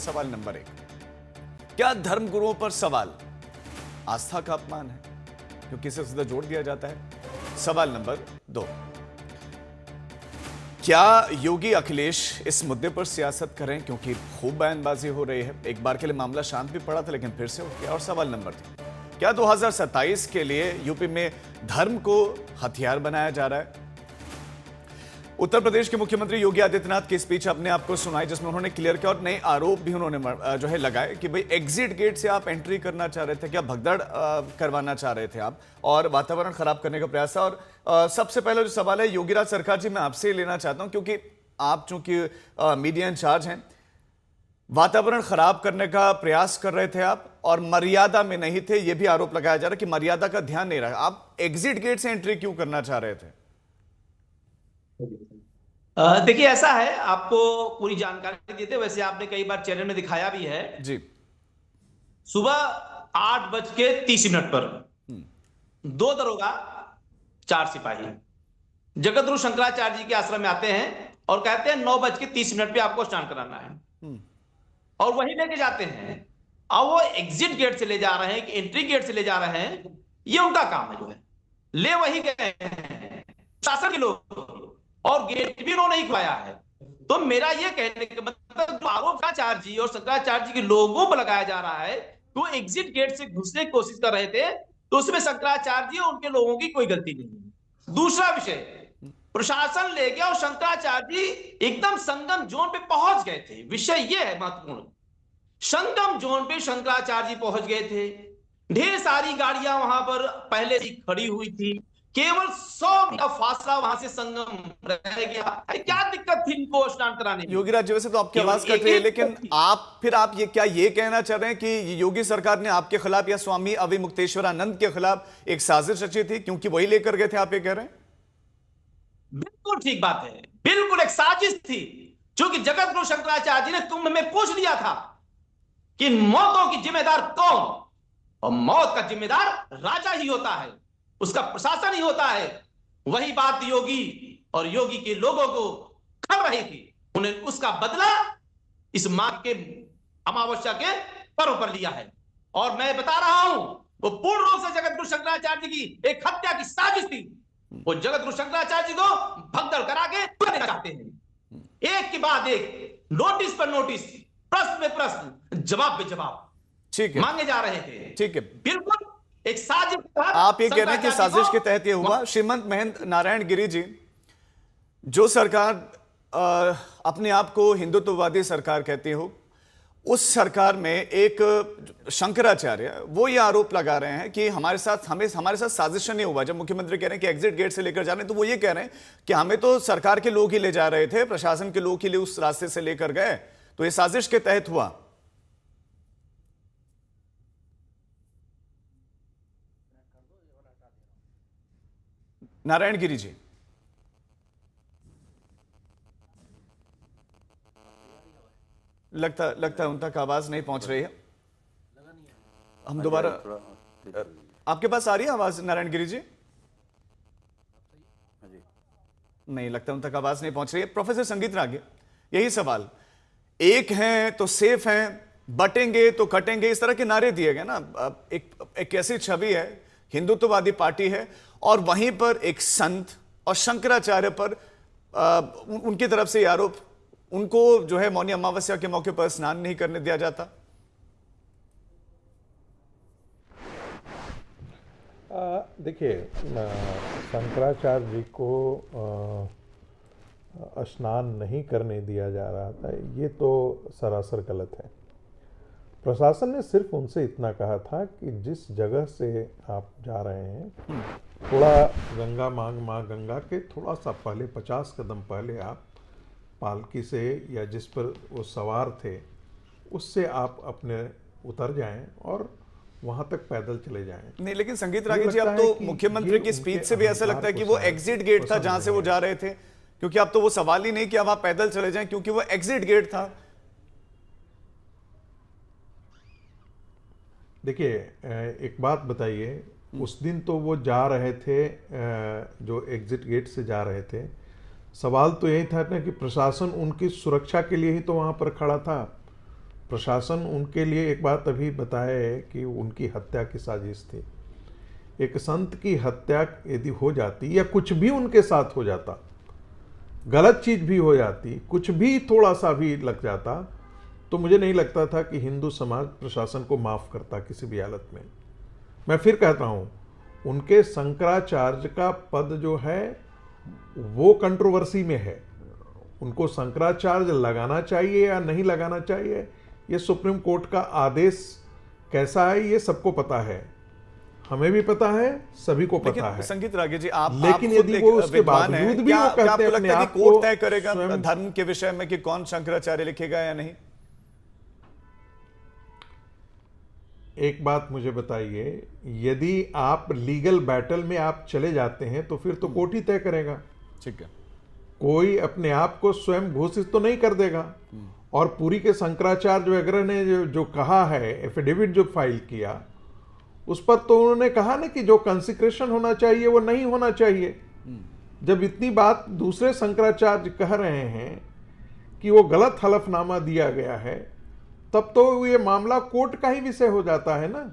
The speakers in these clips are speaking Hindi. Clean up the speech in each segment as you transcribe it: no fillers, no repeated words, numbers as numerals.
सवाल नंबर 1, क्या धर्मगुरुओं पर सवाल आस्था का अपमान है क्योंकि इसे सीधा जोड़ दिया जाता है? सवाल नंबर 2, क्या योगी अखिलेश इस मुद्दे पर सियासत करें क्योंकि खूब बयानबाजी हो रही है? एक बार के लिए मामला शांत भी पड़ा था लेकिन फिर से उठ गया। और सवाल नंबर 3, क्या 2027 के लिए यूपी में धर्म को हथियार बनाया जा रहा है? उत्तर प्रदेश के मुख्यमंत्री योगी आदित्यनाथ की स्पीच अपने आपको सुनाई जिसमें उन्होंने क्लियर किया और नए आरोप भी उन्होंने जो है लगाए कि भाई एग्जिट गेट से आप एंट्री करना चाह रहे थे, क्या भगदड़ करवाना चाह रहे थे आप और वातावरण खराब करने का प्रयास था। और सबसे पहला जो सवाल है योगीराज सरकार जी, मैं आपसे लेना चाहता हूं क्योंकि आप चूंकि मीडिया इंचार्ज हैं, वातावरण खराब करने का प्रयास कर रहे थे आप और मर्यादा में नहीं थे, यह भी आरोप लगाया जा रहा है कि मर्यादा का ध्यान नहीं रहा। आप एग्जिट गेट से एंट्री क्यों करना चाह रहे थे? देखिए, ऐसा है, आपको पूरी जानकारी देते, वैसे आपने कई बार चैनल में दिखाया भी है जी। सुबह 8:30 पर 2 दरोगा 4 सिपाही जगतगुरु शंकराचार्य जी के आश्रम में आते हैं और कहते हैं 9:30 पे आपको स्नान कराना है और वही लेके जाते हैं। अब वो एग्जिट गेट से ले जा रहे हैं कि एंट्री गेट से ले जा रहे हैं, ये उनका काम है। जो है ले वही गए हैं शासन के लोग और गेट भी उन्होंने ही खुलाया है। तो मेरा ये कहने का मतलब जो आरोप शंकराचार्य जी और शंकराचार्य जी के लोगों पर लगाया जा रहा है कि वो एग्जिट गेट से घुसने की कोशिश कर रहे थे, तो उसमें शंकराचार्य जी और उनके लोगों की कोई गलती नहीं है। दूसरा विषय, प्रशासन ले गया और शंकराचार्य जी एकदम संगम जोन पे पहुंच गए थे। विषय ये है महत्वपूर्ण, संगम जोन पे शंकराचार्य जी पहुंच गए थे, ढेर सारी गाड़ियां वहां पर पहले से खड़ी हुई थी, केवल 100 मीटर का फासला वहां से संगम रह गया। क्या दिक्कत थी इनको स्नान कराने में? योगीराज जी, वैसे तो आपकी आवाज कट रही है लेकिन आप ये क्या ये कहना चाह रहे हैं कि योगी सरकार ने आपके खिलाफ या स्वामी अविमुक्तेश्वरानंद के खिलाफ एक साजिश रची थी क्योंकि वही लेकर गए थे, आप ये कह रहे हैं? बिल्कुल ठीक बात है, बिल्कुल एक साजिश थी। क्योंकि जगतगुरु शंकराचार्य जी ने कुंभ में पूछ लिया था कि मौतों की जिम्मेदार कौन, और मौत का जिम्मेदार राजा ही होता है, उसका प्रशासन ही होता है। वही बात योगी और योगी के लोगों को खल रही थी, उन्हें उसका बदला इस माघ के अमावस्या के पर्व पर लिया है। और मैं बता रहा हूं, वो पूर्ण रूप से जगतगुरु शंकराचार्य जी की एक हत्या की साजिश थी। वो जगतगुरु शंकराचार्य जी को भगदड़ करा के देना चाहते हैं, एक के बाद एक, नोटिस पर नोटिस, प्रश्न पे प्रश्न, जवाब पे जवाब ठीक है मांगे जा रहे थे। ठीक है, बिल्कुल एक साजिश। आप ये कह रहे हैं कि साजिश के तहत ये हुआ। श्रीमंत महेंद्र नारायण गिरी जी, जो सरकार अपने आप को हिंदुत्ववादी सरकार कहती हो, उस सरकार में एक शंकराचार्य वो ये आरोप लगा रहे हैं कि हमारे साथ साजिश नहीं हुआ। जब मुख्यमंत्री कह रहे हैं कि एग्जिट गेट से लेकर जा रहे हैं, तो वो ये कह रहे हैं कि हमें तो सरकार के लोग ही ले जा रहे थे, प्रशासन के लोग ही ले उस रास्ते से लेकर गए, तो ये साजिश के तहत हुआ। नारायण गिरी जी, लगता है उन तक आवाज नहीं पहुंच रही है। हम दोबारा, आपके पास आ रही है आवाज नारायण गिरी जी? नहीं, लगता उन तक आवाज नहीं पहुंच रही है। प्रोफेसर संगीत रागे, यही सवाल, एक हैं तो सेफ हैं, बटेंगे तो कटेंगे, इस तरह के नारे दिए गए ना। एक ऐसी छवि है, हिंदुत्ववादी पार्टी है और वहीं पर एक संत और शंकराचार्य पर उनकी तरफ से आरोप, उनको जो है मौनी अमावस्या के मौके पर स्नान नहीं करने दिया जाता। देखिए, शंकराचार्य जी को स्नान नहीं करने दिया जा रहा था, ये तो सरासर गलत है। प्रशासन ने सिर्फ उनसे इतना कहा था कि जिस जगह से आप जा रहे हैं, थोड़ा गंगा माँ गंगा के थोड़ा सा पहले, 50 कदम पहले आप पालकी से या जिस पर वो सवार थे उससे आप अपने उतर जाएं और वहां तक पैदल चले जाएं। नहीं, लेकिन संगीत रागी जी, अब तो मुख्यमंत्री की स्पीच से भी ऐसा लगता है कि वो एग्जिट गेट था जहां से वो जा रहे थे, क्योंकि अब तो वो सवाल ही नहीं कि अब आप पैदल चले जाएं, क्योंकि वो एग्जिट गेट था। देखिए, एक बात बताइए, उस दिन तो वो जा रहे थे, जो एग्जिट गेट से जा रहे थे, सवाल तो यही था ना कि प्रशासन उनकी सुरक्षा के लिए ही तो वहां पर खड़ा था। प्रशासन उनके लिए एक बात अभी बताए कि उनकी हत्या की साजिश थी। एक संत की हत्या यदि हो जाती या कुछ भी उनके साथ हो जाता, गलत चीज भी हो जाती, कुछ भी थोड़ा सा भी लग जाता, तो मुझे नहीं लगता था कि हिंदू समाज प्रशासन को माफ करता किसी भी हालत में। मैं फिर कहता हूं, उनके शंकराचार्य का पद जो है वो कंट्रोवर्सी में है। उनको शंकराचार्य लगाना चाहिए या नहीं लगाना चाहिए, ये सुप्रीम कोर्ट का आदेश कैसा है ये सबको पता है, हमें भी पता है, सभी को पता है। संगीत रागे जी, आप लेकिन आप यदि वो उसके बावजूद भी वो कहते हैं अपने आप को कोर्ट तय करेगा धर्म के विषय में कि कौन शंकराचार्य लिखेगा या नहीं? एक बात मुझे बताइए, यदि आप लीगल बैटल में आप चले जाते हैं तो फिर तो कोर्ट ही तय करेगा। ठीक है, कोई अपने आप को स्वयं घोषित तो नहीं कर देगा। और पुरी के शंकराचार्य वगैरह ने जो कहा है, एफिडेविट जो फाइल किया, उस पर तो उन्होंने कहा ना कि जो कंसिक्रेशन होना चाहिए वो नहीं होना चाहिए। जब इतनी बात दूसरे शंकराचार्य कह रहे हैं कि वो गलत हलफनामा दिया गया है, तब तो ये मामला कोर्ट का ही विषय हो जाता है ना।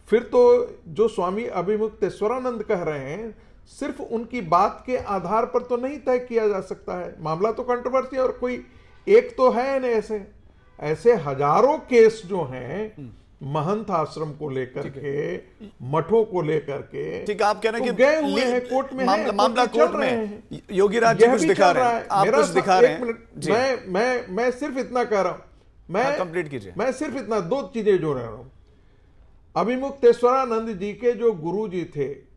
फिर तो जो स्वामी अभिमुक्तेश्वरानंद कह रहे हैं, सिर्फ उनकी बात के आधार पर तो नहीं तय किया जा सकता है। मामला तो कंट्रोवर्सी, और कोई एक तो है नहीं, ऐसे हजारों केस जो हैं महंत आश्रम को लेकर के, मठों को लेकर के। ठीक है, आप कह रहे हैं कि गए हुए हैं कोर्ट में, मामला कोर्ट में। योगी राज जी कुछ दिखा रहे हैं, आप कुछ दिखा रहे हैं। मैं सिर्फ इतना कह रहा हूं, मैं कंप्लीट कीजिए। मैं सिर्फ इतना दो चीजें जोड़ रहा हूं। अभिमुक्तेश्वरानंद जी के जो गुरु जी थे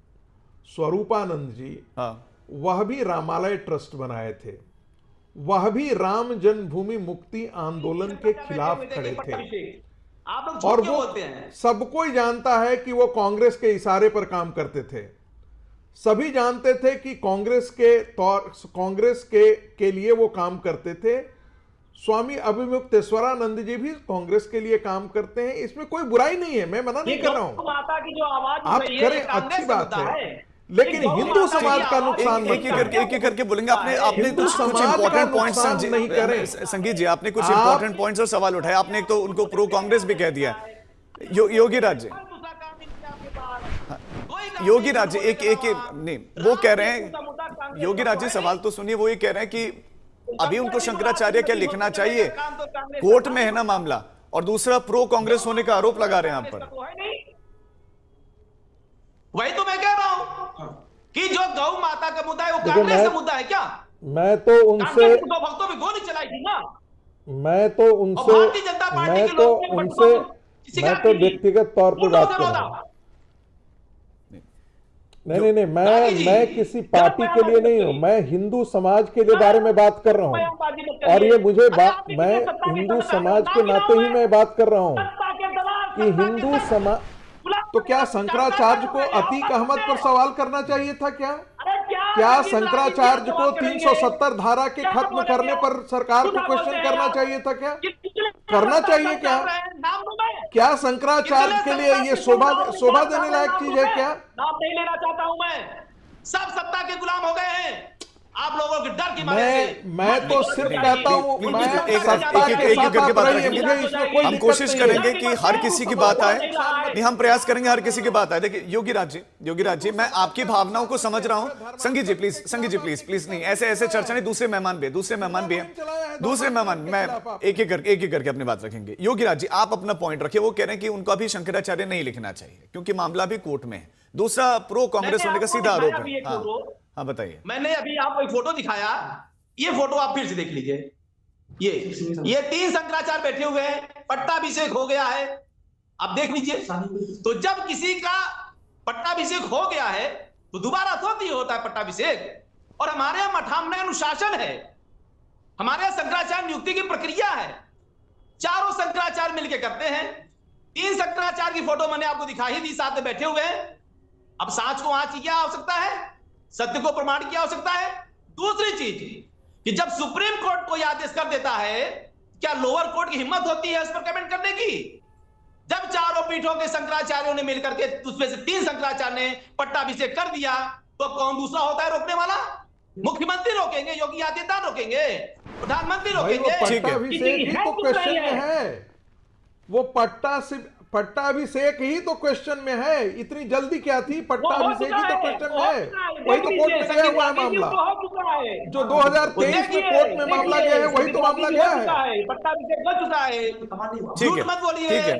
स्वरूपानंद जी, वह भी रामालय ट्रस्ट बनाए थे, वह भी राम जन्मभूमि मुक्ति आंदोलन के खिलाफ खड़े थे। और वो सबको ही जानता है कि वो कांग्रेस के इशारे पर काम करते थे। सभी जानते थे कि कांग्रेस के लिए वो काम करते थे। स्वामी अभिमुक्तेश्वरानंद जी भी कांग्रेस के लिए काम करते हैं, इसमें कोई बुराई नहीं है, मैं मना नहीं कर रहा हूं। माता की जो आवाज आप करें, अच्छी बात है, लेकिन हिंदू समाज का नुकसान एक एक करके बोलेंगे। आपने कुछ इंपॉर्टेंट पॉइंट्स नहीं करें। संगीत जी, आपने कुछ इंपॉर्टेंट पॉइंट्स और सवाल उठाए। आपने एक तो उनको प्रो कांग्रेस भी कह दिया। योगी राज जी, योगी राज जी, एक नहीं, वो कह रहे हैं, योगी राज जी सवाल तो सुनिए। वो ये कह रहे हैं कि अभी उनको शंकराचार्य क्या लिखना चाहिए, कोर्ट में है ना मामला, और दूसरा प्रो कांग्रेस होने का आरोप लगा रहे हैं आप पर। वही तो मैं कह रहा हूं कि जो गौ माता का मुद्दा है वो कांग्रेस का मुद्दा है क्या? मैं तो उनसे भक्तों पे गोली चलाई थी ना। मैं तो उनसे व्यक्तिगत तौर पर बात कर रहा हूं। नहीं, मैं किसी पार्टी के लिए नहीं हूं, मैं हिंदू समाज के लिए बारे में बात कर रहा हूं। और ये मैं हिंदू समाज के नाते ही मैं बात कर रहा हूं कि हिंदू समाज। तो क्या शंकराचार्य को अतीक अहमद पर सवाल करना चाहिए था? क्या शंकराचार्य को 370 धारा के खत्म करने पर सरकार को क्वेश्चन करना चाहिए था? क्या करना चाहिए? क्या शंकराचार्य के लिए ये शोभा देने लायक चीज है? क्या नाम नहीं लेना चाहता हूं मैं। सब सत्ता के गुलाम हो गए हैं आप लोगों के डर की मारे। मैं तो सिर्फ कहता हूं, हम कोशिश करेंगे कि हर किसी की बात आए। नहीं, हम प्रयास करेंगे हर किसी की बात आए। देखिए योगी राज जी, मैं आपकी भावनाओं को समझ रहा हूं। संगीत जी प्लीज नहीं, ऐसे चर्चा नहीं। दूसरे मेहमान भी है, दूसरे मेहमान। मैं एक एक करके अपनी बात रखेंगे। योगी राज जी, आप अपना पॉइंट रखिए। वो कह रहे हैं कि उनको अभी शंकराचार्य नहीं लिखना चाहिए क्योंकि मामला भी कोर्ट में है। दूसरा प्रो कांग्रेस होने का सीधा आरोप है। हाँ बताइए। मैंने अभी आपको एक फोटो दिखाया, ये फोटो आप फिर से देख लीजिए। ये 3 शंकराचार्य बैठे हुए हैं, पट्टाभिषेक हो गया है, आप देख लीजिए। तो जब किसी का पट्टाभिषेक हो गया है तो दोबारा थोड़ी होता है पट्टाभिषेक। और हमारे यहां मठामने अनुशासन है, हमारे यहां शंकराचार्य नियुक्ति की प्रक्रिया है, चारों शंकराचार्य मिलकर करते हैं। 3 शंकराचार्य की फोटो मैंने आपको दिखा ही दी, साथ में बैठे हुए हैं। अब सांच को आंच की क्या आवश्यकता है, सत्य को प्रमाण की आवश्यकता है। दूसरी चीज कि जब सुप्रीम कोर्ट कोई आदेश कर देता है, क्या लोअर कोर्ट की हिम्मत होती है उस पर कमेंट करने की? जब चारों पीठों के शंकराचार्यों ने मिलकर के उसमें से 3 शंकराचार्य ने पट्टाभिषेक कर दिया, तो कौन दूसरा होता है रोकने वाला? मुख्यमंत्री रोकेंगे, योगी आदित्यनाथ रोकेंगे, प्रधानमंत्री रोकेंगे। पट्टाभिषेक ही तो क्वेश्चन में है। वो पट्टाभिषेक ही तो क्वेश्चन में है। इतनी जल्दी क्या थी? पट्टाभिषेक ही तो क्वेश्चन में है। वही तो कोर्ट में गया हुआ है मामला। जो 2023 में कोर्ट में मामला गया है वही तो मामला गया है। पट्टाभिषेक हो चुका है। ठीक झूठ मत बोलिए। है।